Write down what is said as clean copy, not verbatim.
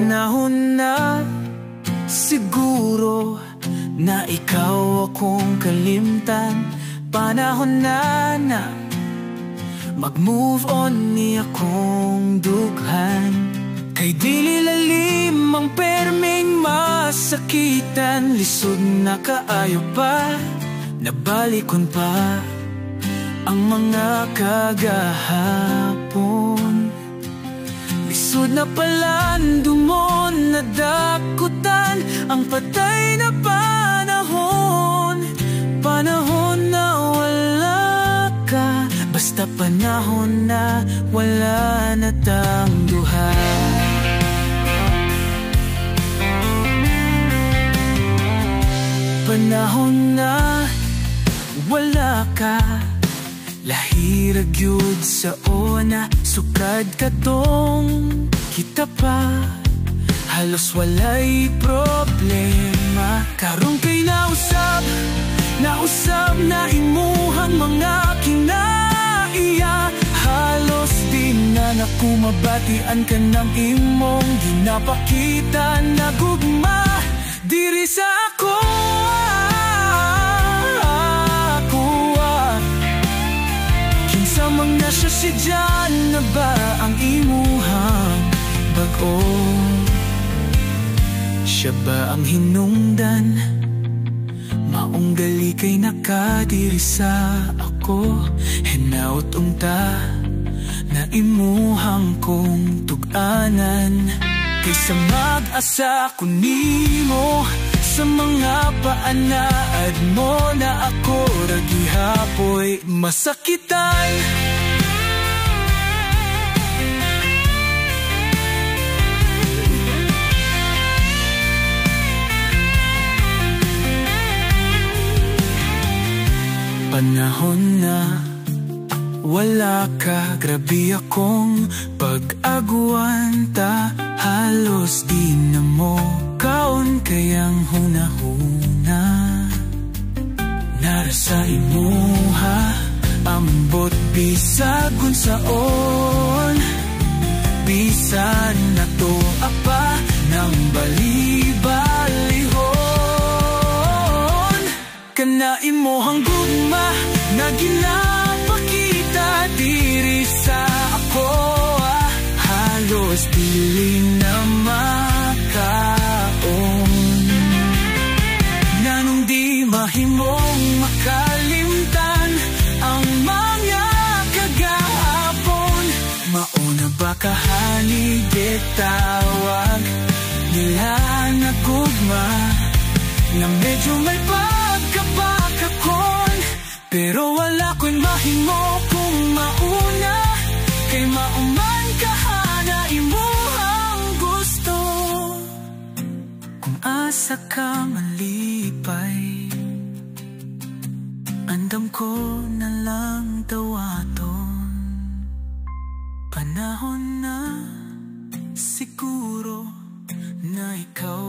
Panahon na siguro na ikaw akong kalimtan. Panahon na mag-move on ni akong dughan. Kay dili lalim ang perming masakitan. Lisod na kaayo pa, nabalikon pa ang mga kagahapon. Lisod na palandumon, nadakutan ang patay na panahon. Panahon na wala ka, basta panahon na wala na tang duha. Panahon na wala ka, lahirag yun sa ona. Sukad katong kita pa, halos walay problema. Karong kay nausab na imuhang mga kinaiya. Halos di na nakumabatian ka ng imong ginapakita na gugma diri sa ako. Kinsa mang nasa sidyan na ba ang imuhang bag-o? Siya ba ang hinungdan? Maong gali kay nakadiri sa ako. Hinaut unta na imuhang kong tug-anan. Kaysa mag-asa ko nimo sa mga paanaad mo na ako ragihapoy masakitan. Panahon na wala ka, grabe akong pag-aguan ta. Halos di na mo kaon kayang hunahuna. Narasa imuha ambot bisag unsaon. Bisan na to apa ng bali-balihon. Kana imuhang gugma na ginapakita diri sa ako. Halos dili na makaon. Nanong di mahimong makalimtan ang mga kagahapon. Mauna ba kahaligit tawag nila na gugma na medyo may pagkabakakon. Pero wala ko'y mahimo kung mauna. Kay mauman kahana imuhang gusto. Kung asa ka malipay, andam ko na lang dawaton. Panahon na siguro na ikaw